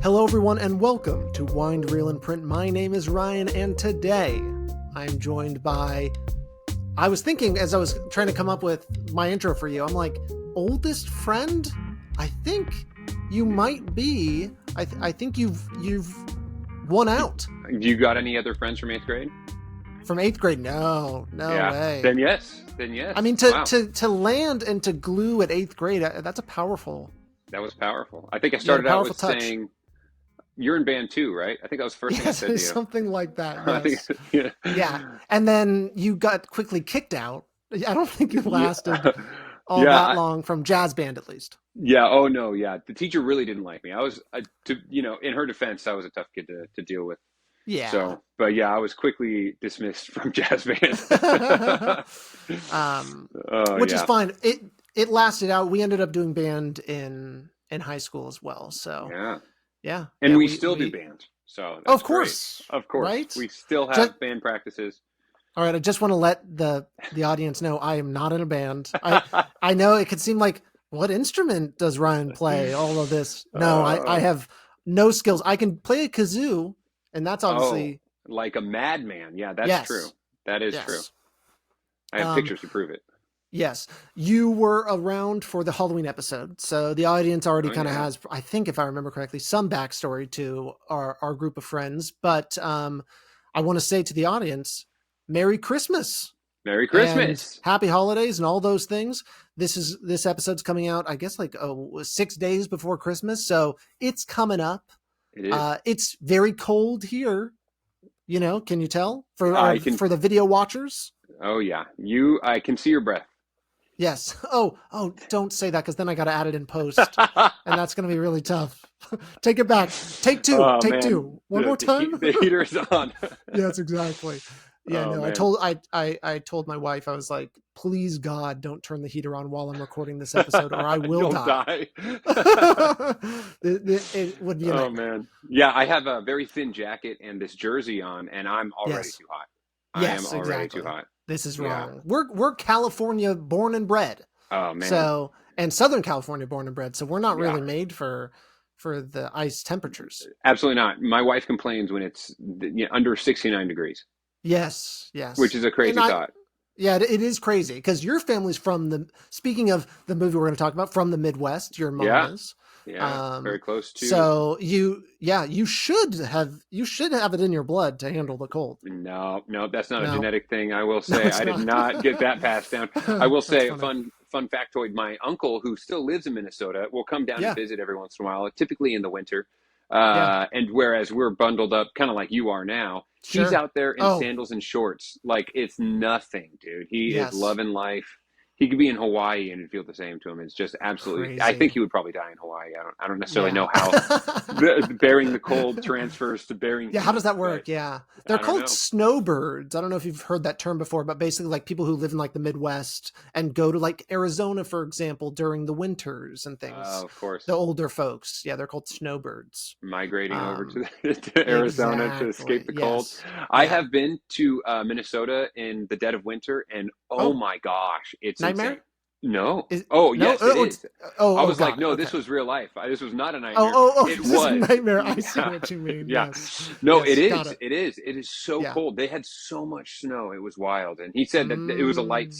Hello, everyone, and welcome to Wind, Reel, and Print. My name is Ryan, and today I'm joined by... I was thinking as I was trying to come up with my intro for you, I'm like, oldest friend? I think you might be. I think you've won out. You got any other friends from 8th grade? From 8th grade? No way. Then yes. I mean, Wow. to land and to glue at 8th grade, that's a powerful... That was powerful. I think I You had a started out powerful with touch. saying, you're in band too, right? I think that was the first thing I said to you. Something like that, I think, yes. Yeah, and then you got quickly kicked out. I don't think you lasted all that long from jazz band, at least. Yeah. Oh no. Yeah. The teacher really didn't like me. I was, in her defense, I was a tough kid to deal with. Yeah. So, but yeah, I was quickly dismissed from jazz band. Which is fine. It lasted out. We ended up doing band in high school as well. So yeah. And we still do band. So that's of course, great. Of course, right? We still have band practices. All right, I just want to let the audience know I am not in a band. I know it could seem like, what instrument does Ryan play? All of this. No, I have no skills. I can play a kazoo, and that's obviously like a madman. Yeah, that's true. That is true. I have pictures to prove it. Yes, you were around for the Halloween episode, so the audience already kind of has, I think, if I remember correctly, some backstory to our group of friends. But I want to say to the audience, Merry Christmas. Merry Christmas. And happy holidays and all those things. This episode's coming out, I guess, like 6 days before Christmas. So it's coming up. It is. It's very cold here. You know, can you tell for the video watchers? Oh yeah. I can see your breath. Yes. Oh, don't say that, because then I got to add it in post and that's going to be really tough. Take it back. Take two. Take two. One more time. The heater is on. Yes, exactly. Yeah, no, man. I told my wife, I was like, please God, don't turn the heater on while I'm recording this episode or I will die. It would be a nightmare. Oh man. Yeah, I have a very thin jacket and this jersey on and I'm already too hot. I am already too hot. This is wrong. We're California born and bred. Oh man. So, and Southern California born and bred. So we're not really made for the ice temperatures. Absolutely not. My wife complains when it's under 69 degrees. Yes. Which is a crazy thought. Yeah, it is crazy because your family's speaking of the movie we're going to talk about, from the Midwest, your mom is. Yeah, very close to. So you should have it in your blood to handle the cold. No, that's not a genetic thing. I will say I did not get that passed down. I will say a fun factoid. My uncle, who still lives in Minnesota, will come down and visit every once in a while, typically in the winter. And whereas we're bundled up, kind of like you are now, he's out there in sandals and shorts. Like it's nothing, dude. He is loving life. He could be in Hawaii and it'd feel the same to him. It's just absolutely crazy. I think he would probably die in Hawaii. I don't necessarily know how bearing the cold transfers to bearing. Yeah, how does that work? Yeah, they're called snowbirds. I don't know if you've heard that term before, but basically like people who live in like the Midwest and go to like Arizona, for example, during the winters and things. Oh, of course. The older folks, they're called snowbirds. Migrating over to Arizona to escape the cold. I have been to Minnesota in the dead of winter, and oh my gosh, it's nightmare. Insane. No. Yes, it is. I was like, God. This was real life. This was not a nightmare. It was a nightmare. I see what you mean. Yes. No, it is. It is. It is so cold. They had so much snow. It was wild. And he said that it was a light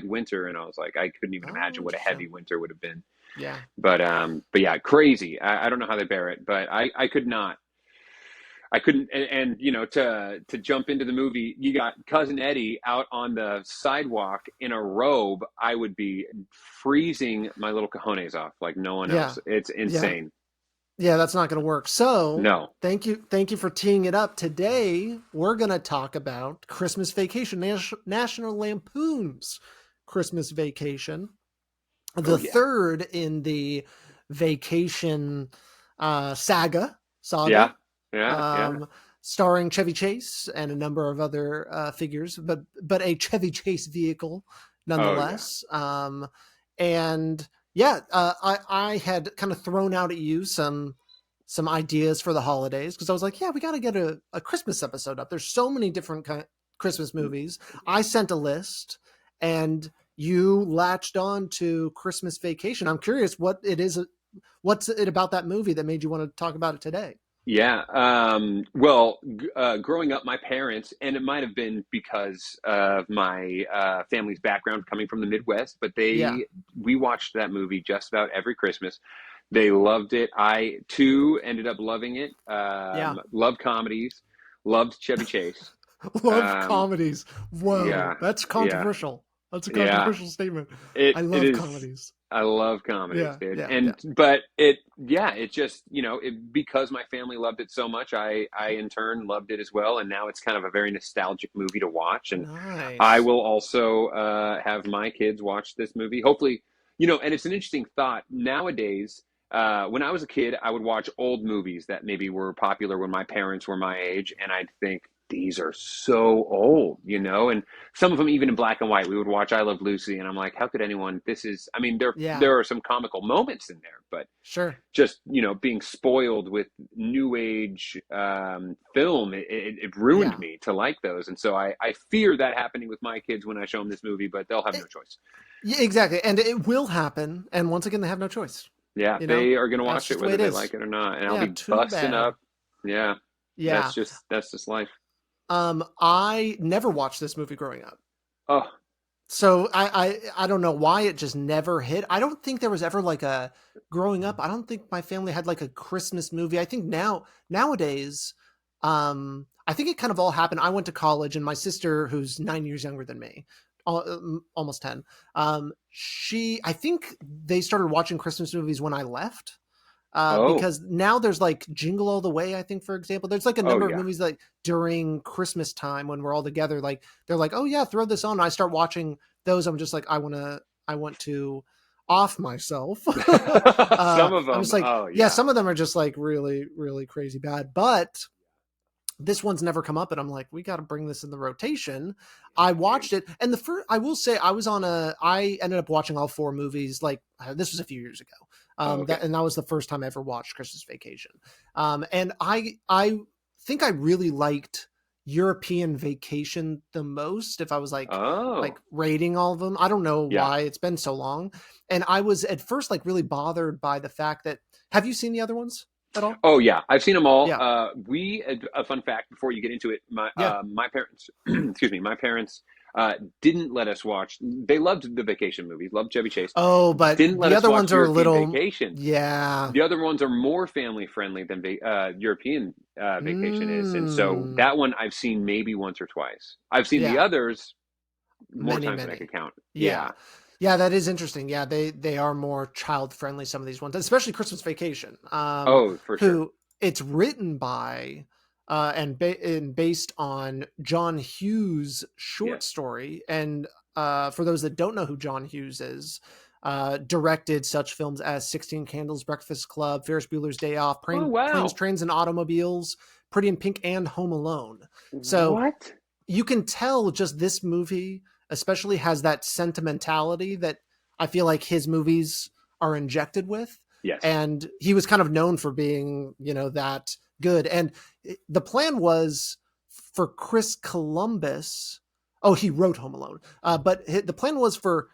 winter. And I was like, I couldn't even imagine what a heavy winter would have been. Yeah. But yeah, crazy. I don't know how they bear it, but I could not. I couldn't, and to jump into the movie, you got Cousin Eddie out on the sidewalk in a robe. I would be freezing my little cojones off like no one else. It's insane. Yeah, that's not going to work. So no, thank you for teeing it up. Today we're going to talk about Christmas Vacation, National Lampoon's Christmas Vacation, the third in the vacation saga. Starring Chevy Chase and a number of other figures, but a Chevy Chase vehicle nonetheless. I had kind of thrown out at you some ideas for the holidays because I was like, we got to get a Christmas episode up. There's so many different Christmas movies. I sent a list and you latched on to Christmas Vacation. I'm curious what it is what's it about that movie that made you want to talk about it today? Yeah. Growing up, my parents, and it might have been because of my family's background coming from the Midwest, but Yeah. we watched that movie just about every Christmas. They loved it. I too ended up loving it. Yeah. Loved comedies, loved Chevy Chase. Love Um, comedies. Whoa, yeah, that's yeah, controversial. That's a yeah. controversial statement. I It love is. comedies. I love comedies, Yeah, dude. yeah, yeah. And but it, yeah, it just because my family loved it so much, I in turn loved it as well. And now it's kind of a very nostalgic movie to watch. And I Nice. will also have my kids watch this movie. Hopefully, and it's an interesting thought nowadays. When I was a kid, I would watch old movies that maybe were popular when my parents were my age, and I'd think these are so old, and some of them even in black and white. We would watch I Love Lucy, and I'm like, how could anyone? This is, I mean, Yeah, there are some comical moments in there, but sure. just being spoiled with new age film, it ruined Yeah. me to like those, and so I fear that happening with my kids when I show them this movie, but they'll have no choice. Yeah, exactly. And it will happen. And once again, they have no choice. Yeah, You know, they are going to that's watch it just the way whether it they is. like it or not, and I'll Yeah, be too busting bad. up. Yeah, Yeah. that's just life. I never watched this movie growing up. Oh, So I don't know why it just never hit. I don't think there was ever like a growing up. I don't think my family had like a Christmas movie. I think nowadays, I think it kind of all happened. I went to college, and my sister, who's 9 years younger than me, almost 10, I think they started watching Christmas movies when I left. oh, Because now there's like Jingle All the Way, I think, for example. There's like a oh number of yeah. movies like during Christmas time when we're all together, like they're like, oh yeah, throw this on. And I start watching those. I'm just like, I want to off myself. Some of I'm them, just like, oh yeah, yeah. some of them are just like really, really crazy bad. But this one's never come up, and I'm like, we got to bring this in the rotation. I Dude. watched it, and the first, I will say, I ended up watching all four movies. Like this was a few years ago. Oh, okay. That was the first time I ever watched Christmas Vacation. And I think I really liked European Vacation the most. If I was like Oh, rating all of them, I don't know yeah. why it's been so long. And I was at first like really bothered by the fact that, have you seen the other ones at all? Oh yeah, I've seen them all. Yeah, A fun fact before you get into it, yeah. my parents, excuse me, my parents didn't let us watch. They loved the vacation movies, loved Chevy Chase. Oh, but Didn't let the us other watch ones are a European little, Vacation. yeah. The other ones are more family friendly than European Vacation is, and so Mm, that one I've seen maybe once or twice. I've seen the yeah, others more many, times than I many. could count. Yeah. Yeah. Yeah, that is interesting. Yeah, they are more child friendly, some of these ones, especially Christmas Vacation. Oh, for sure. Who it's written by and based on John Hughes' short Yes. story. And for those that don't know who John Hughes is, directed such films as 16 Candles, Breakfast Club, Ferris Bueller's Day Off, Oh Planes, wow. Trains, and Automobiles, Pretty in Pink, and Home Alone. So What? you can tell just this movie especially has that sentimentality that I feel like his movies are injected with. Yes. And he was kind of known for being, that good. And the plan was for Chris Columbus. Oh, he wrote Home Alone. But the plan was for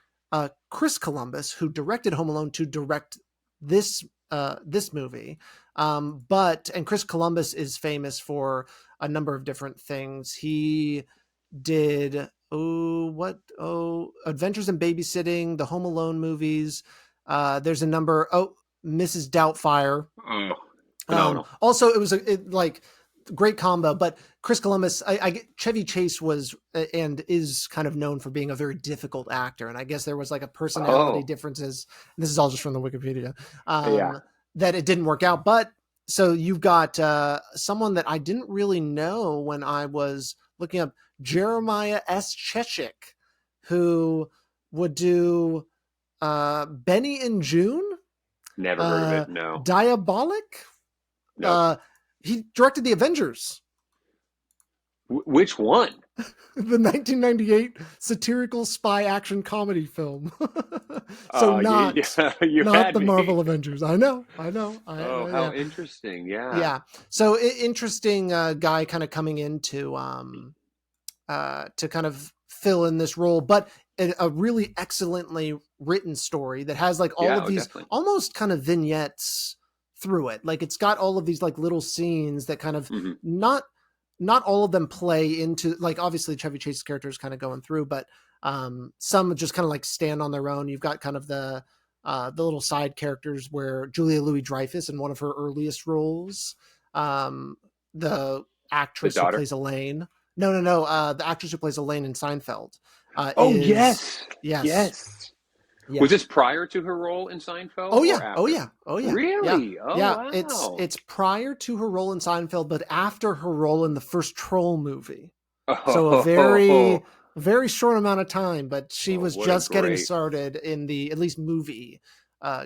Chris Columbus, who directed Home Alone, to direct this movie. And Chris Columbus is famous for a number of different things. He did Adventures in Babysitting, the Home Alone movies. There's a number. Mrs. Doubtfire. Oh, phenomenal. Also, it was like great combo. But Chris Columbus, Chevy Chase was and is kind of known for being a very difficult actor, and I guess there was like a personality Oh, differences. And this is all just from the Wikipedia. yeah. That it didn't work out, but so you've got someone that I didn't really know when I was looking up, Jeremiah S. Chechik, who would do Benny and June, Never heard of it. No. Diabolic. Nope. He directed The Avengers, Which one? the 1998 satirical spy action comedy film. So You not had the me. Marvel Avengers. I know. Oh, Yeah. how interesting. Yeah. Yeah. So interesting guy kind of coming into to kind of fill in this role, but a really excellently written story that has like all of these definitely. almost kind of vignettes through it. Like it's got all of these like little scenes that kind of not all of them play into, like, obviously Chevy Chase's character is kind of going through, but some just kind of like stand on their own. You've got kind of the little side characters where Julia Louis-Dreyfus in one of her earliest roles, the actress who plays Elaine. No. The actress who plays Elaine in Seinfeld. Yes. Yeah. Was this prior to her role in Seinfeld? Oh yeah. Or after? Oh yeah. Oh yeah. Really? Yeah. Oh yeah. wow. It's prior to her role in Seinfeld, but after her role in the first Troll movie. So a very short amount of time, but she was just getting started in the at least movie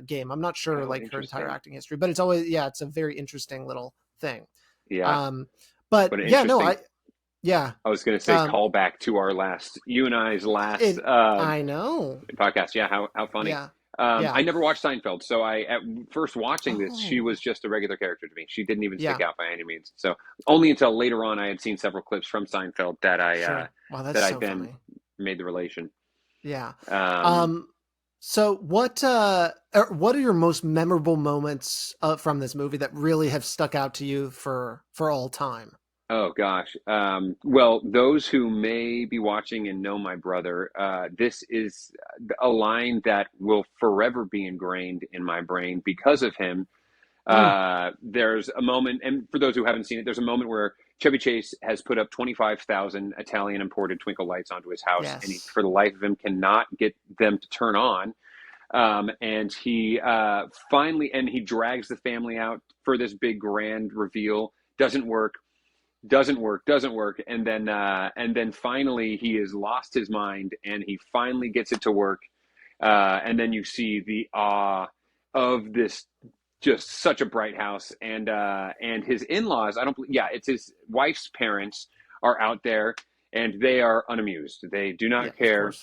game. I'm not sure like her entire acting history, but it's always it's a very interesting little thing. Yeah. But yeah, no, I was going to say call back to our you and I's last I know podcast. Yeah, how funny. Yeah. I never watched Seinfeld, so at first watching this, she was just a regular character to me. She didn't even stick out by any means. So only until later on, I had seen several clips from Seinfeld that I then made the relation. Yeah. So what are your most memorable moments from this movie that really have stuck out to you for all time? Oh gosh. Well, those who may be watching and know my brother, this is a line that will forever be ingrained in my brain because of him. There's a moment, and for those who haven't seen it, there's a moment where Chevy Chase has put up 25,000 Italian imported twinkle lights onto his house, and he, for the life of him, cannot get them to turn on. And he finally, and he drags the family out for this big grand reveal. Doesn't work. And then finally he has lost his mind and he finally gets it to work. And then you see the awe of this, just such a bright house. And his in-laws, it's his wife's parents are out there and they are unamused. They do not care.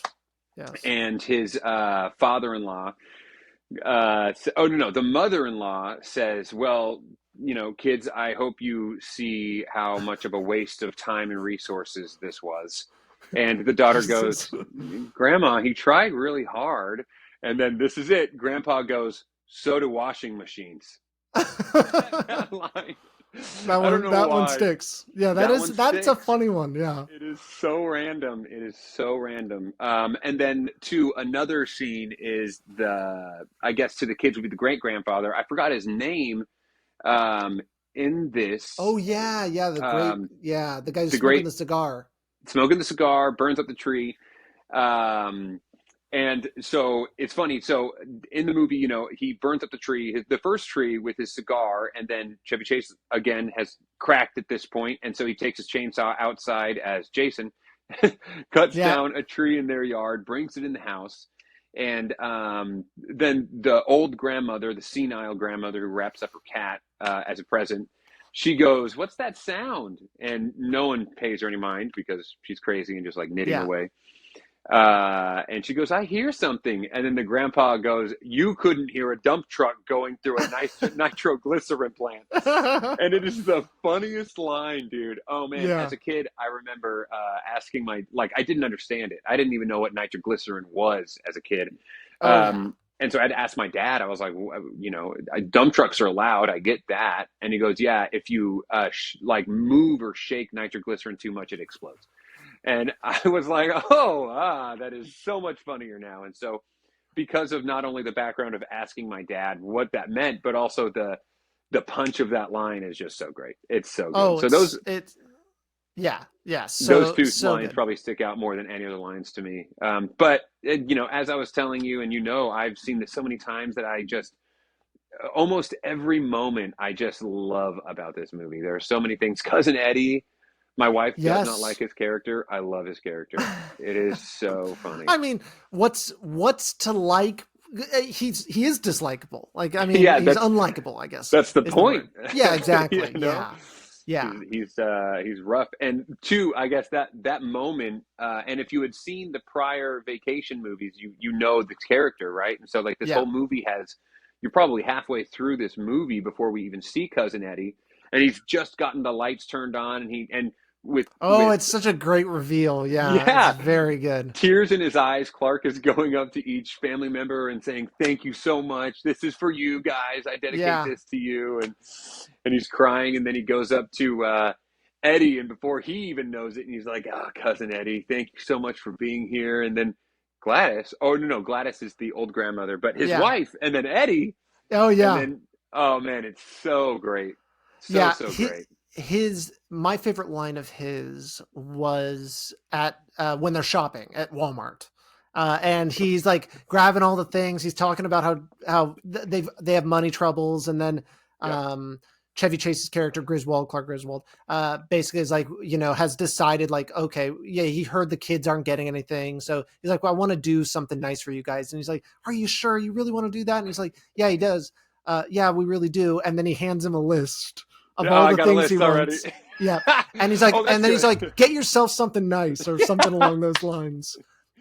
Yes. And his father-in-law, the mother-in-law says, well, kids, I hope you see how much of a waste of time and resources this was. And the daughter goes, Grandma, he tried really hard. And then this is it. Grandpa goes, so do washing machines. That line. That one sticks. Yeah, that's a funny one. Yeah. It is so random. And then another scene is I guess to the kids would be the great grandfather. I forgot his name. In this. Oh yeah. The guy who's smoking the cigar. Burns up the tree. And so it's funny. So in the movie, he burns up the tree, the first tree with his cigar, and then Chevy Chase again has cracked at this point, and so he takes his chainsaw outside as Jason, cuts down a tree in their yard, brings it in the house, and then the old grandmother, the senile grandmother who wraps up her cat as a present, she goes, "What's that sound?" And no one pays her any mind because she's crazy and just like knitting away. And she goes, "I hear something." And then the grandpa goes, "You couldn't hear a dump truck going through a nitroglycerin plant." And it is the funniest line, dude. Oh man. As a kid, I remember asking I didn't understand it. I didn't even know what nitroglycerin was as a kid. And so I had to ask my dad. I was like, dump trucks are allowed. I get that. And he goes, "Yeah, if you move or shake nitroglycerin too much, it explodes." And I was like, that is so much funnier now. And so because of not only the background of asking my dad what that meant, but also the punch of that line is just so great. It's so good. Those two lines probably stick out more than any other lines to me. But as I was telling you, and I've seen this so many times that I just almost every moment I just love about this movie. There are so many things. Cousin Eddie. My wife does not like his character. I love his character. It is so funny. I mean, what's to like? He is dislikable. He's unlikable, I guess. That's the point. Yeah, exactly. Yeah. He's rough. And two, I guess that moment. And if you had seen the prior Vacation movies, you know the character, right? And so this whole movie you're probably halfway through this movie before we even see Cousin Eddie. And he's just gotten the lights turned on, and with it's such a great reveal. Yeah, it's yeah, very good. tears in his eyes. Clark is going up to each family member and saying, "Thank you so much. This is for you guys. I dedicate Yeah. this to you." And he's crying, and then he goes up to Eddie, and before he even knows it, and he's like, "Oh, cousin Eddie, thank you so much for being here." And then Gladys, oh no, Gladys is the old grandmother, but his Yeah. wife, and then Eddie, Oh and yeah. then oh man, it's so great, Yeah, so great. his my favorite line of his was at when they're shopping at Walmart. And he's like grabbing all the things. He's talking about they have money troubles, and then Yep. Chevy Chase's character Griswold, Clark Griswold, basically is like, has decided like, okay, yeah, he heard the kids aren't getting anything, so he's like, well, I want to do something nice for you guys. And he's like, are you sure you really want to do that? And he's like, yeah, he does. Yeah, we really do. And then he hands him a list of Oh, all I the got a things he list already. wants. Yeah. And he's like, Oh, that's and then he's good. like, get yourself something nice or something along those lines.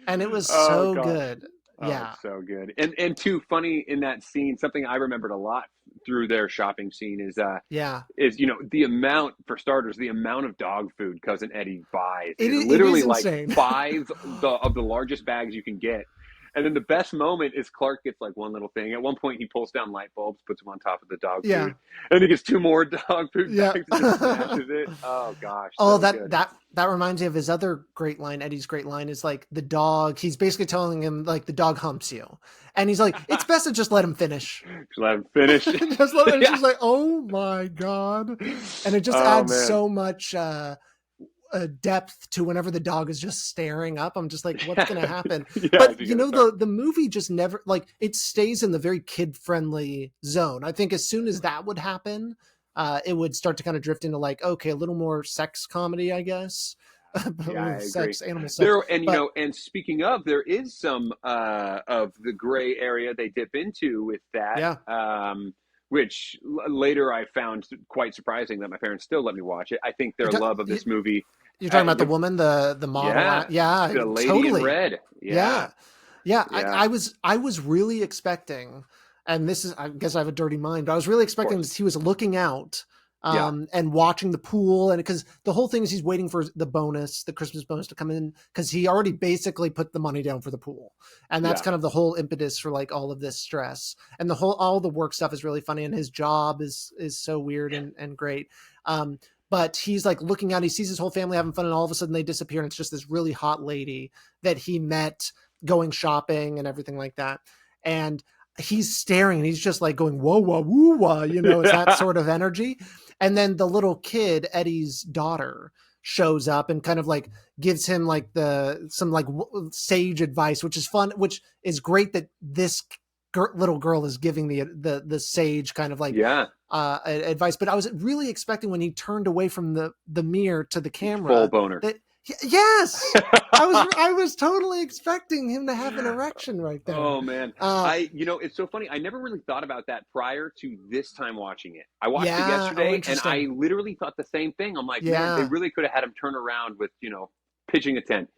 And it was Oh so gosh. good. Oh, Yeah. it's so good. And too funny in that scene, something I remembered a lot through their shopping scene Yeah. is the amount, for starters, the amount of dog food cousin Eddie buys is It literally is like insane. five of the largest bags you can get. And then the best moment is Clark gets like one little thing. At one point, he pulls down light bulbs, puts them on top of the dog Yeah. food, and he gets two more dog food Yeah. bags and just smashes it. Oh gosh, Oh, so good. that reminds me of his other great line. Eddie's great line is like the dog. He's basically telling him like the dog humps you, and he's like, it's best to just let him finish. Just let him finish. Just let him. It's Yeah. just like, oh my god, and it just Oh adds man. so much depth to whenever the dog is just staring up. I'm just like, what's going to happen? Yeah, But you gotta start. the movie just never, like, it stays in the very kid friendly zone. I think as soon as that would happen, it would start to kind of drift into like, okay, a little more sex comedy, I guess. Yeah, I agree. Animal sex. There and But and speaking of, there is some of the gray area they dip into with that. yeah, Which later I found quite surprising that my parents still let me watch it. I think their love of this movie, you're talking about the the, woman, the model. yeah, Yeah, the lady in totally. red, yeah, Yeah. Yeah, yeah, I was really expecting, and this is, I guess I have a dirty mind, but I was really of expecting course, that he was looking out yeah, and watching the pool, and because the whole thing is he's waiting for the Christmas bonus to come in, because he already basically put the money down for the pool, and that's yeah, kind of the whole impetus for like all of this stress, and all the work stuff is really funny, and his job is so weird and great. But he's like looking out, he sees his whole family having fun, and all of a sudden they disappear, and it's just this really hot lady that he met going shopping and everything like that. And he's staring and he's just like going, whoa, whoa, woo, wah, it's that sort of energy. And then the little kid, Eddie's daughter, shows up and kind of like gives him like some like sage advice, which is fun, which is great that this little girl is giving the sage kind of like yeah. advice. But I was really expecting when he turned away from the mirror to the Full camera boner. that, yes, I was totally expecting him to have an erection right there. Oh man, Uh, it's so funny. I never really thought about that prior to this time watching it. I watched it yeah. Oh, yesterday, and I interesting. literally thought the same thing. I'm like, man, they Yeah. really could have had him turn around with pitching a tent,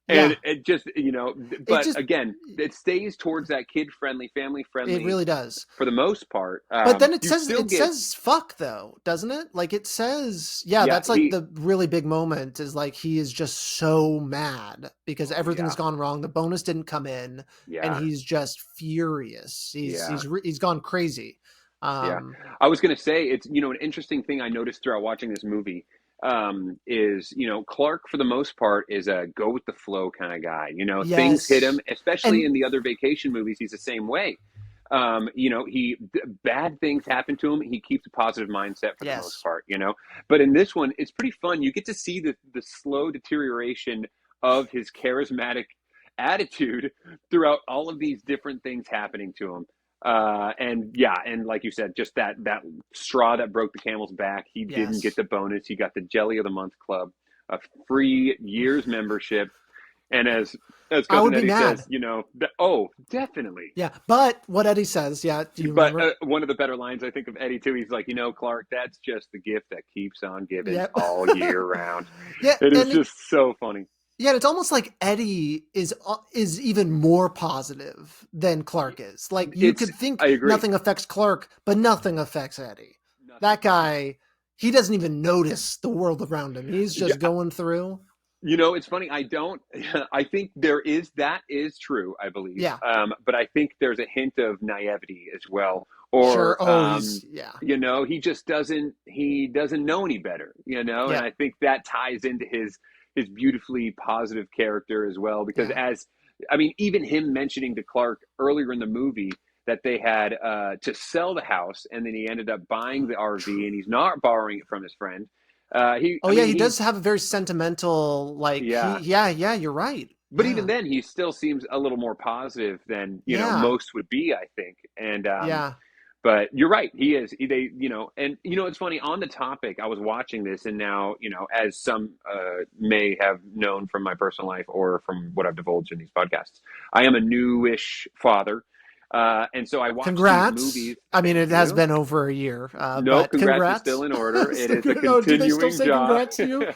Yeah. and it just It But just, again, it stays towards that kid friendly, family it friendly really does. for the most part. But then You still get says fuck though, doesn't it? Like it says, yeah, yeah that's like the really big moment is like he is just so mad because everything's yeah gone wrong. The bonus didn't come in and yeah he's just furious. yeah. He's gone crazy. Yeah, Um I was going to say it's an interesting thing I noticed throughout watching this movie is Clark for the most part is a go with the flow kind of guy. Things hit him, yes. especially And in the other vacation movies. He's the same way. Bad things happen to him. He keeps a positive mindset for the most yes. part. But in this one, it's pretty fun. You get to see the slow deterioration of his charismatic attitude throughout all of these different things happening to him. And like you said, just that straw that broke the camel's back. He didn't get Yes. the bonus. He got the Jelly of the Month Club, a free year's membership, and as I would cousin be Eddie mad. says, oh, definitely. Yeah. But what Eddie says, yeah, do you But remember? one of the better lines I think of Eddie too. He's like, Clark, that's just the gift that keeps on giving Yep. all year round. Yeah, It is and just so funny. yeah, it's almost like Eddie is even more positive than Clark is. Like you could think I agree. nothing affects Clark, but nothing affects Eddie. Nothing. That guy, he doesn't even notice the world around him. He's just going through. It's funny. I think that is true, I believe. Yeah. But I think there's a hint of naivety as well. Or, Sure. Oh, he doesn't know any better, and I think that ties into his beautifully positive character as well. Because even him mentioning to Clark earlier in the movie that they had to sell the house, and then he ended up buying the RV, and he's not borrowing it from his friend. He does have a very sentimental, you're right. But even then, he still seems a little more positive than most would be, I think. And but you're right, he is. It's funny, on the topic. I was watching this, and now as some may have known from my personal life or from what I've divulged in these podcasts, I am a newish father. And so I watched these movies. I mean, it has been over a year. No, congrats is still in order. It is a continuing do they still say job. Congrats to you?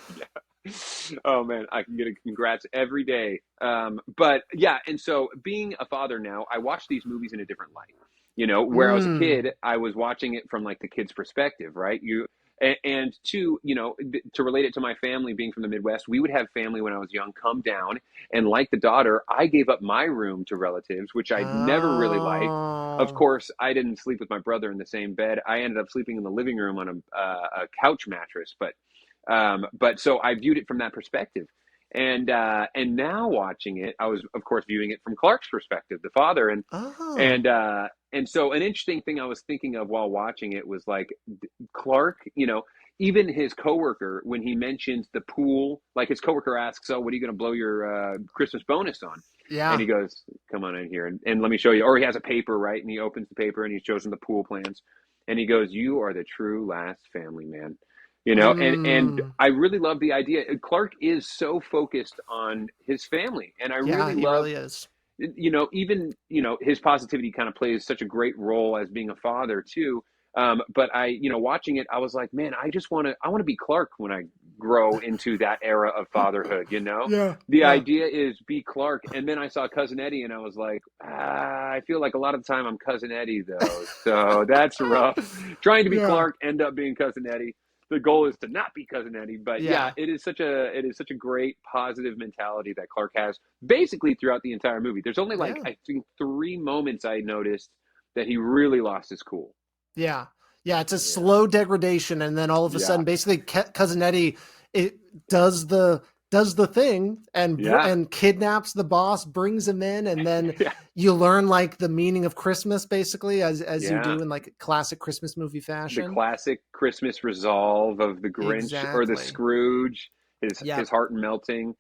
Oh man, I can get a congrats every day. But yeah, and so being a father now, I watch these movies in a different light. Where I was a kid, I was watching it from like the kid's perspective, right? And to relate it to my family being from the Midwest, we would have family when I was young come down, and like the daughter, I gave up my room to relatives, which I never really liked. Of course, I didn't sleep with my brother in the same bed. I ended up sleeping in the living room on a couch mattress, but so I viewed it from that perspective. And now watching it, I was of course viewing it from Clark's perspective, the father, and so an interesting thing I was thinking of while watching it was like Clark, even his coworker, when he mentions the pool, like his coworker asks, "Oh, what are you going to blow your Christmas bonus on?" Yeah. And he goes, "Come on in here and let me show you." Or he has a paper, right? And he opens the paper and he shows him the pool plans, and he goes, "You are the true last family man." And I really love the idea. Clark is so focused on his family, and I really love. Really is. Even his positivity kind of plays such a great role as being a father too. But watching it, I was like, man, I want to be Clark when I grow into that era of fatherhood. The idea is be Clark, and then I saw Cousin Eddie, and I was like, I feel like a lot of the time I'm Cousin Eddie though, so that's rough. Trying to be Clark, end up being Cousin Eddie. The goal is to not be Cousin Eddie, but it is such a great positive mentality that Clark has basically throughout the entire movie. There's only I think 3 moments I noticed that he really lost his cool. Yeah. It's a slow degradation, and then all of a sudden, basically, Cousin Eddie does the thing and kidnaps the boss, brings him in, and then you learn like the meaning of Christmas, basically, as you do in like classic Christmas movie fashion. The classic Christmas resolve of the Grinch or the Scrooge, his heart melting.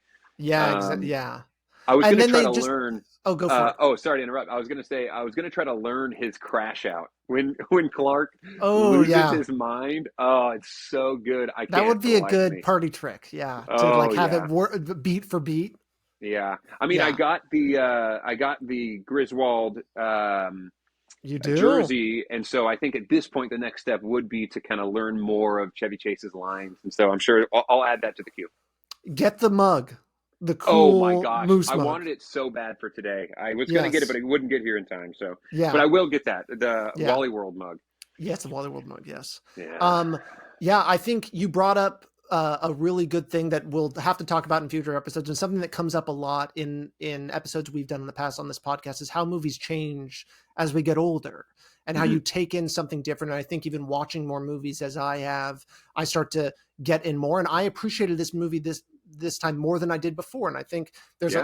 I was going to try to learn. Oh, go for it. Oh, sorry to interrupt. I was going to say I was going to try to learn his crash out when Clark loses his mind. Oh, it's so good. That would be a good party trick. Yeah, to have it beat for beat. Yeah, I mean, I got the Griswold jersey, and so I think at this point the next step would be to kind of learn more of Chevy Chase's lines, and so I'm sure I'll add that to the queue. Get the mug. The cool oh my gosh, moose I mug. wanted it so bad for today. I was going to get it, but it wouldn't get here in time. So, but I will get that, the Wally World mug. Yes, the Wally World mug. Yes. Yeah. I think you brought up a really good thing that we'll have to talk about in future episodes, and something that comes up a lot in episodes we've done in the past on this podcast is how movies change as we get older, and how you take in something different. And I think even watching more movies as I have, I start to get in more, and I appreciated this movie this time more than I did before. And I think there's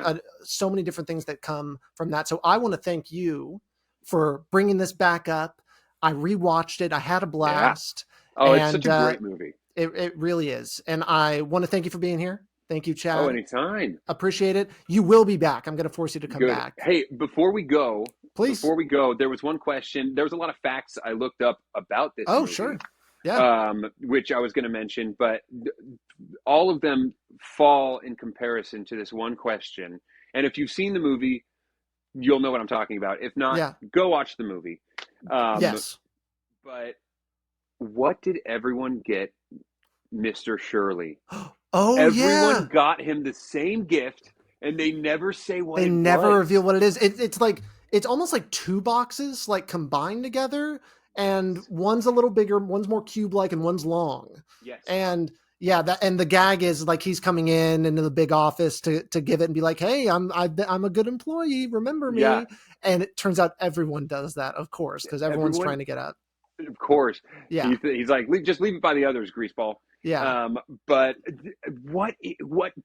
so many different things that come from that. So I want to thank you for bringing this back up. I rewatched it. I had a blast. Yeah. Oh, it's such a great movie. It really is. And I want to thank you for being here. Thank you, Chad. Oh, anytime. Appreciate it. You will be back. I'm going to force you to come back. Hey, before we go, please. There was one question. There was a lot of facts I looked up about this movie. Sure. Yeah. Which I was going to mention, but all of them fall in comparison to this one question. And if you've seen the movie, you'll know what I'm talking about. If not, go watch the movie. Yes. But what did everyone get Mr. Shirley? Everyone got him the same gift, and they never say what they never reveal what it is. It's like, it's almost like 2 boxes like combined together. and one's a little bigger, one's more cube-like, and one's long. Yes. And and the gag is like he's coming in into the big office to give it and be like, "Hey, I'm a good employee. Remember me." Yeah. And it turns out everyone does that, of course, because everyone's trying to get out. Of course. Yeah. He's like, just leave it by the others, greaseball. Yeah. But what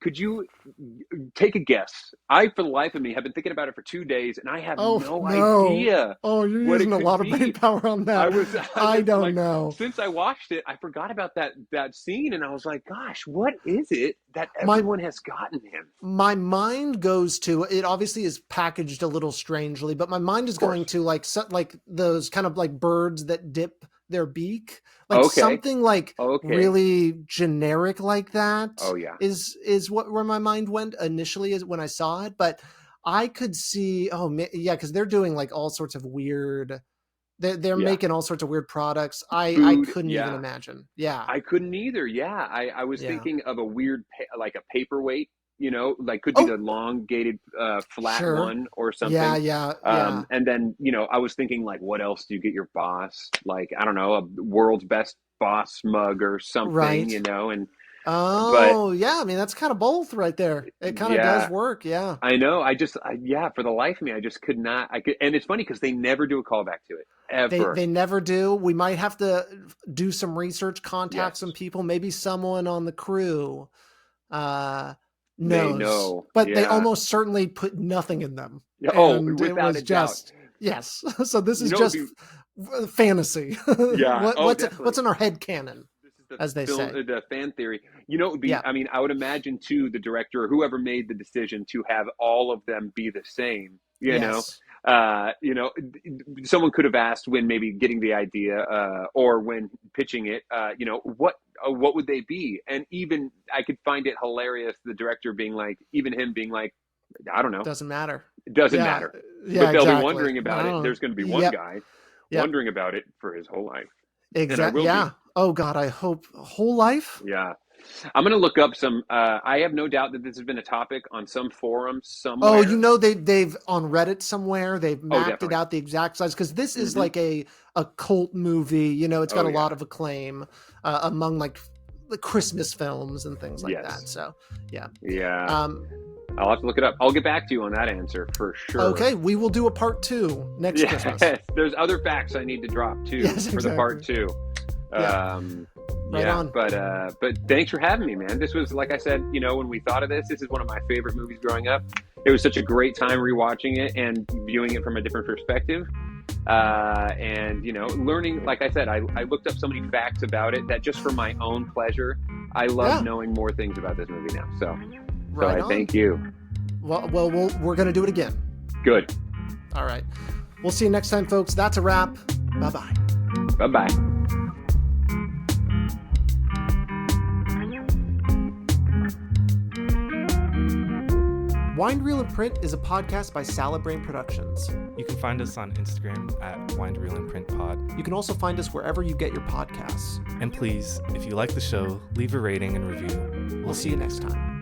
could you take a guess? I, for the life of me, have been thinking about it for 2 days, and I have no idea. Oh, you're using a lot of brain power on that. I don't know. Since I watched it, I forgot about that scene, and I was like, gosh, what is it that everyone has gotten him? My mind goes to, it obviously is packaged a little strangely, but my mind is going to like those kind of like birds that dip their beak, like something like really generic like that. Oh yeah, is where my mind went initially is when I saw it. But I could see, because they're doing like all sorts of weird. They're making all sorts of weird products. I couldn't even imagine. Yeah, I couldn't either. Yeah, I was thinking of a weird like a paperweight. Like could be the elongated flat one or something. Yeah. And then, I was thinking like, what else do you get your boss? Like, I don't know, a world's best boss mug or something, right. and I mean, that's kind of both right there. It kind of does work. Yeah, I know. For the life of me, I just could not. And it's funny because they never do a callback to it ever. They never do. We might have to do some research, contact some people, maybe someone on the crew. Knows, but they almost certainly put nothing in them. And without a doubt. Yes. So this is just fantasy. Yeah. What's in our head canon, as they say? The fan theory. It would be. I mean, I would imagine too the director or whoever made the decision to have all of them be the same. Someone could have asked when maybe getting the idea or when pitching it. What would they be? And even I could find it hilarious. The director being like, I don't know. Doesn't matter. It doesn't matter. Yeah, but they'll be wondering about it. There's going to be one guy wondering about it for his whole life. Exactly. Yeah. Oh God, I hope whole life. Yeah. I'm going to look up some. I have no doubt that this has been a topic on some forum somewhere. Oh, they've on Reddit somewhere. They've mapped it out the exact size because this is like a cult movie. It's got a lot of acclaim among like the Christmas films and things like that. So yeah. I'll have to look it up. I'll get back to you on that answer for sure. Okay, we will do a part 2 next Christmas. There's other facts I need to drop too for the part 2. Right on. But thanks for having me, man. This was, like I said, when we thought of this is one of my favorite movies growing up. It was such a great time rewatching it and viewing it from a different perspective. And learning, like I said, I looked up so many facts about it that just for my own pleasure, I love knowing more things about this movie now. So I thank you. Well, we're going to do it again. Good. All right. We'll see you next time, folks. That's a wrap. Bye-bye. Bye-bye. Wind, Reel, and Print is a podcast by Salad Brain Productions. You can find us on Instagram at Wind, Reel, and Print Pod. You can also find us wherever you get your podcasts. And please, if you like the show, leave a rating and review. We'll see you next time.